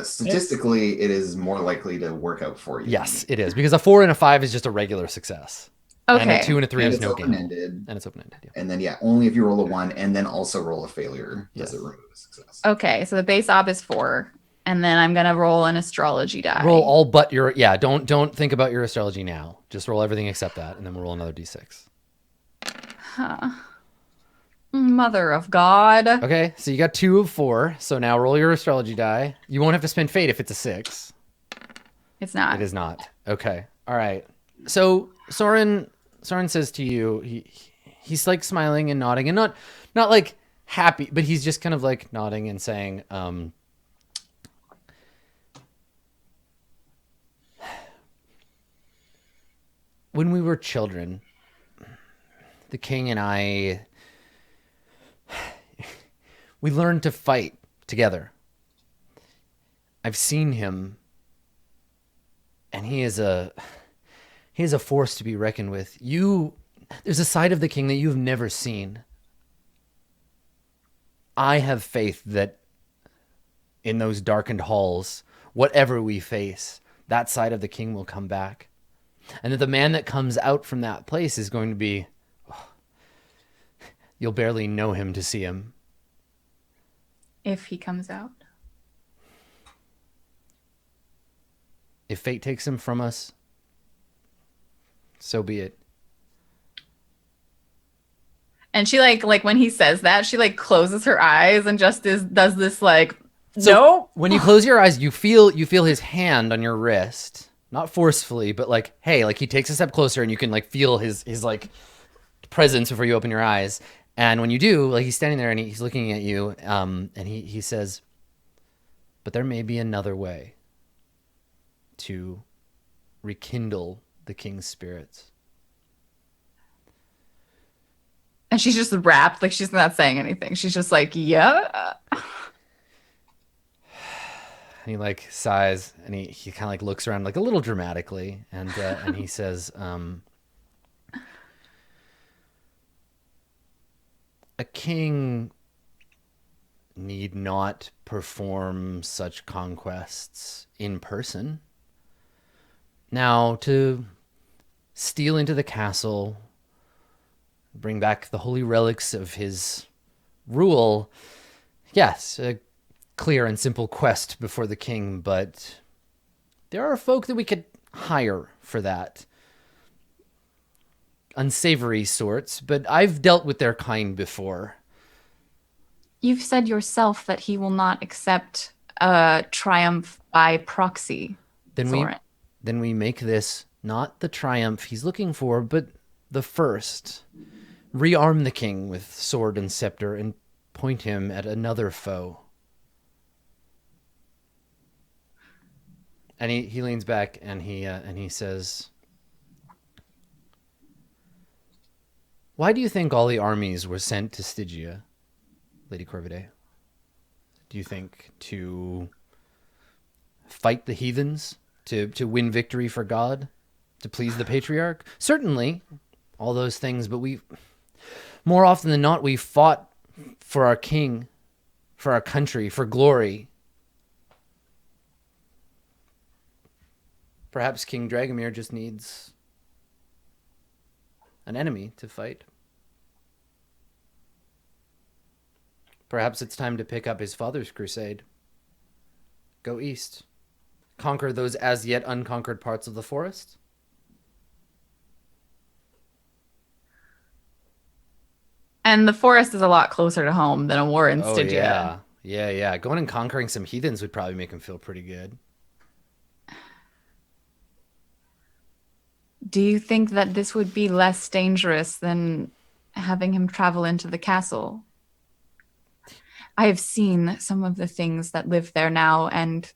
Statistically, it is more likely to work out for you. Yes, it is, because a 4 and a 5 is just a regular success. Okay. And a 2 and a 3 And is it's no gain. open-ended. And it's open-ended. Yeah. And then, yeah, only if you roll a 1 and then also roll a failure does it remove a success. Okay, so the base op is 4, and then I'm gonna roll an astrology die. Roll all but your Don't think about your astrology now. Just roll everything except that, and then we'll roll another d6. Huh. Mother of God. Okay, so you got 2 of 4. So now roll your astrology die. You won't have to spend fate if it's a 6. It's not. It is not. Okay. All right. So Soren says to you, he's like smiling and nodding and not like happy, but he's just kind of like nodding and saying, when we were children, the king and I, we learned to fight together. I've seen him, and he is a force to be reckoned with. There's a side of the king that you've never seen. I have faith that in those darkened halls, whatever we face, that side of the king will come back. And that the man that comes out from that place is going to be, you'll barely know him to see him. If he comes out. If fate takes him from us, so be it. And she like when he says that, she like closes her eyes and just does this like So no. when you close your eyes, you feel his hand on your wrist, not forcefully, but like, hey, like he takes a step closer and you can like feel his like presence before you open your eyes. And when you do, like he's standing there and he's looking at you, and he says, but there may be another way to rekindle the king's spirits. And she's just wrapped, like she's not saying anything. She's just like, yeah. And he like sighs, and he kind of like looks around like a little dramatically, and he says, "A king need not perform such conquests in person. Now, to steal into the castle, bring back the holy relics of his rule, yes, a clear and simple quest before the king, but there are folk that we could hire for that. Unsavory sorts, but I've dealt with their kind before." You've said yourself that he will not accept a triumph by proxy, Soren. Then we make this not the triumph he's looking for, but the first. Rearm the king with sword and scepter and point him at another foe. And he leans back and he says, "Why do you think all the armies were sent to Stygia, Lady Corvidae? Do you think to fight the heathens? To win victory for God? To please the patriarch? Certainly, all those things, but more often than not, we fought for our king, for our country, for glory. Perhaps King Dragomir just needs an enemy to fight. Perhaps it's time to pick up his father's crusade. Go east. Conquer those as yet unconquered parts of the forest." And the forest is a lot closer to home than a war in Oh, Stygia. yeah. Going and conquering some heathens would probably make him feel pretty good. Do you think that this would be less dangerous than having him travel into the castle? I have seen some of the things that live there now, and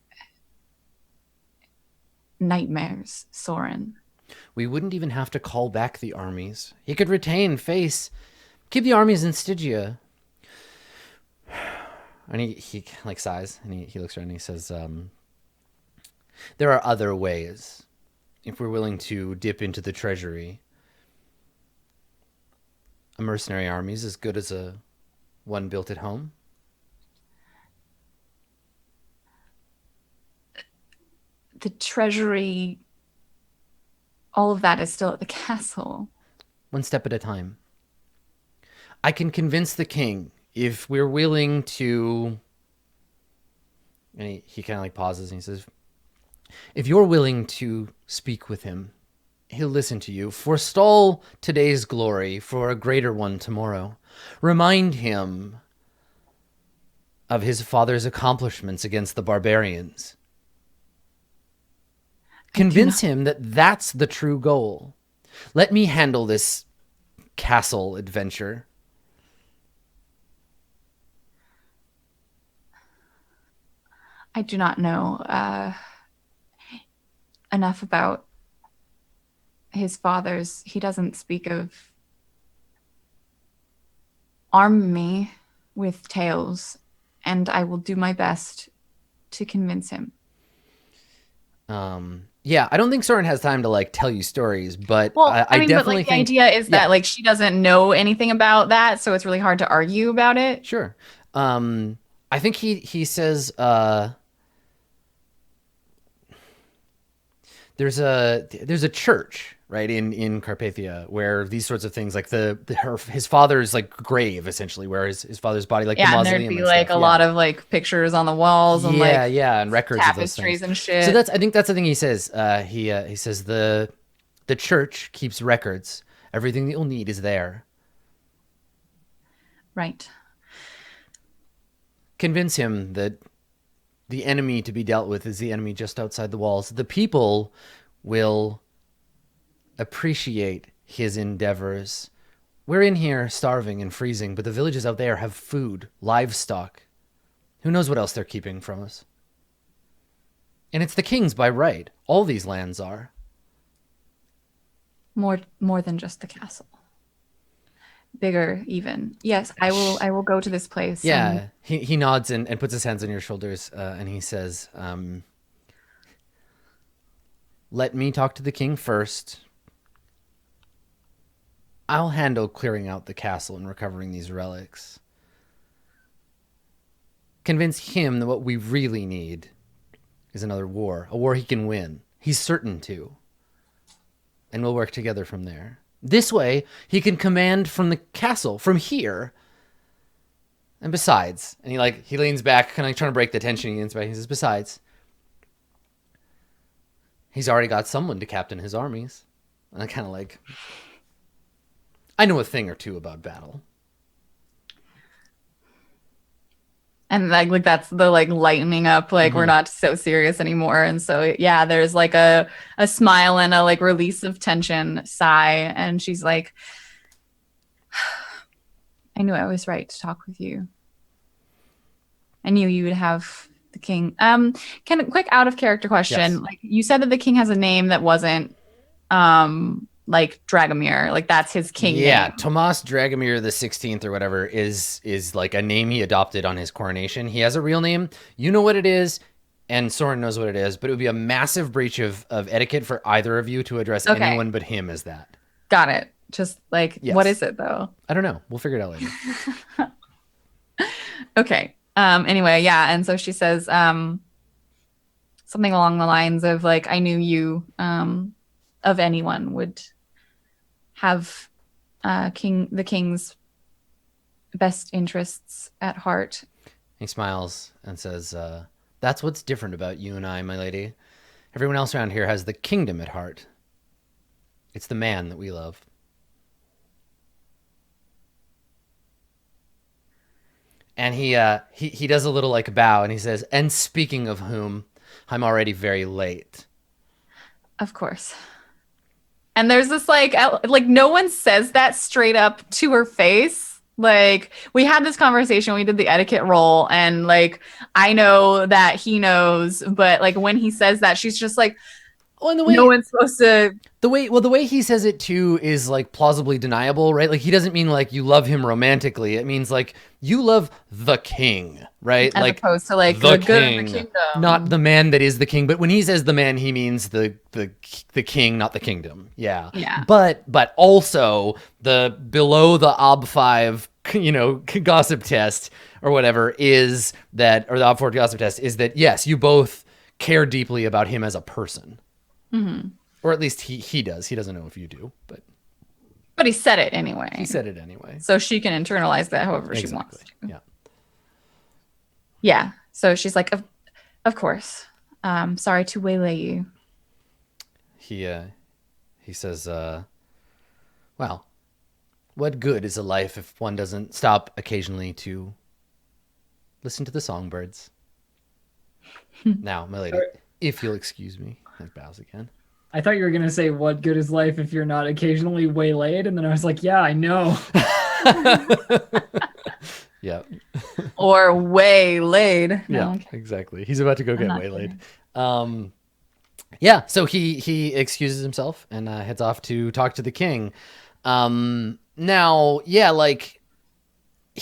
nightmares, Soren. We wouldn't even have to call back the armies. He could retain face. Keep the armies in Stygia. And he like sighs, and he looks around and he says, there are other ways. If we're willing to dip into the treasury, a mercenary army is as good as one built at home. The treasury, all of that is still at the castle. One step at a time. I can convince the king if we're willing to... And he kind of like pauses and he says, if you're willing to speak with him, he'll listen to you. Forestall today's glory for a greater one tomorrow. Remind him of his father's accomplishments against the barbarians. Convince him that that's the true goal. Let me handle this castle adventure. I do not know enough about his father's. He doesn't speak of arm me with tales, and I will do my best to convince him. Yeah, I don't think Soren has time to like tell you stories, but well, I mean, definitely but, like, think the idea is that like she doesn't know anything about that, so it's really hard to argue about it. Sure. I think he says there's a church, right, in Carpathia where these sorts of things like his father's like grave essentially, where his father's body, like the mausoleum, and there'd be like a lot of like pictures on the walls and like and records tapestries of those things. and shit. So I think that's the thing he says. He says the church keeps records. Everything that you'll need is there. Right. Convince him that the enemy to be dealt with is the enemy just outside the walls. The people will appreciate his endeavors. We're in here starving and freezing, but the villages out there have food, livestock. Who knows what else they're keeping from us? And it's the king's by right. All these lands are. More than just the castle. Bigger even. Yes, I will go to this place. Yeah, he nods and puts his hands on your shoulders, and he says, let me talk to the king first. I'll handle clearing out the castle and recovering these relics. Convince him that what we really need is another war, a war he can win. He's certain to. And we'll work together from there. This way, he can command from the castle, from here. And besides, and he leans back, kind of like trying to break the tension. He leans back. He says, besides, he's already got someone to captain his armies. And I kind of like, I know a thing or two about battle. And like that's the like lightening up, like we're not so serious anymore. And so yeah, there's like a smile and a like release of tension sigh. And she's like, I knew I was right to talk with you. I knew you would have the king. Quick out of character question. Yes. Like you said that the king has a name that wasn't like Dragomir, like that's his king Yeah, name. Tomas Dragomir the 16th or whatever is like a name he adopted on his coronation. He has a real name. You know what it is, and Soren knows what it is, but it would be a massive breach of etiquette for either of you to address anyone but him as that. Got it. Just like, Yes. What is it though? I don't know. We'll figure it out later. Okay. Anyway, yeah. And so she says something along the lines of like, I knew you of anyone would have the king's best interests at heart. He smiles and says, that's what's different about you and I, my lady. Everyone else around here has the kingdom at heart. It's the man that we love. And he does a little like bow and he says, and speaking of whom, I'm already very late. Of course. And there's this like no one says that straight up to her face. Like we had this conversation, we did the etiquette roll, and like I know that he knows, but like when he says that, she's just like, well, and the way, no one's supposed to. The way he says it too is like plausibly deniable, right? Like he doesn't mean like you love him romantically. It means like you love the king, right? As like opposed to like the good king, of the kingdom. not the man that is the king. But when he says the man, he means the king, not the kingdom. Yeah. Yeah. But also the below the ob 5, gossip test or whatever is that, or the ob 4 gossip test is that yes, you both care deeply about him as a person. Mm-hmm. Or at least he does. He doesn't know if you do, but he said it anyway. He said it anyway. So she can internalize that however she wants to. Yeah. Yeah. So she's like, of course. Sorry to waylay you. He says, well, what good is a life if one doesn't stop occasionally to listen to the songbirds? Now, my lady, if you'll excuse me. And bows again. I thought you were going to say, what good is life if you're not occasionally waylaid? And then I was like, yeah, I know. Yeah. Or waylaid. Yeah, exactly. He's about to go get waylaid. Yeah, so he excuses himself and heads off to talk to the king. Now, yeah, like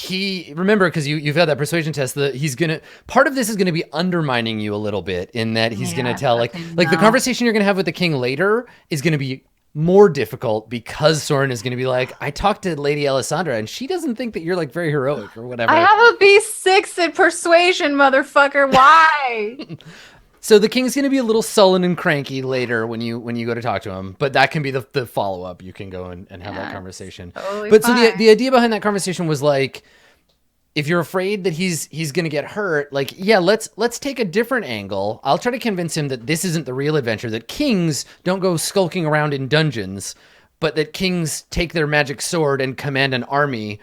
remember, because you've had that persuasion test, that he's gonna, part of this is gonna be undermining you a little bit in that he's gonna tell like the conversation you're gonna have with the king later is gonna be more difficult because Soren is gonna be like, I talked to Lady Alessandra and she doesn't think that you're like very heroic or whatever. I have a B6 in persuasion, motherfucker. Why? So the king's going to be a little sullen and cranky later when you go to talk to him, but that can be the follow-up. You can go and have that conversation. Totally but fine. So the idea behind that conversation was like, if you're afraid that he's going to get hurt, like, yeah, let's take a different angle. I'll try to convince him that this isn't the real adventure, that kings don't go skulking around in dungeons, but that kings take their magic sword and command an army.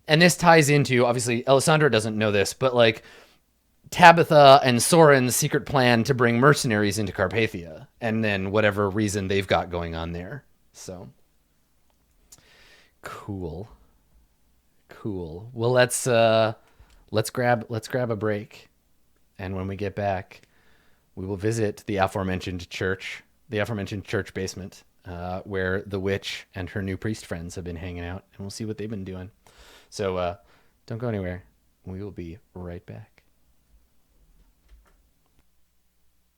And this ties into, obviously, Alessandra doesn't know this, but like, Tabitha and Soren's secret plan to bring mercenaries into Carpathia, and then whatever reason they've got going on there. So cool. Well, let's grab a break, and when we get back, we will visit the aforementioned church basement, where the witch and her new priest friends have been hanging out, and we'll see what they've been doing. So don't go anywhere. We will be right back.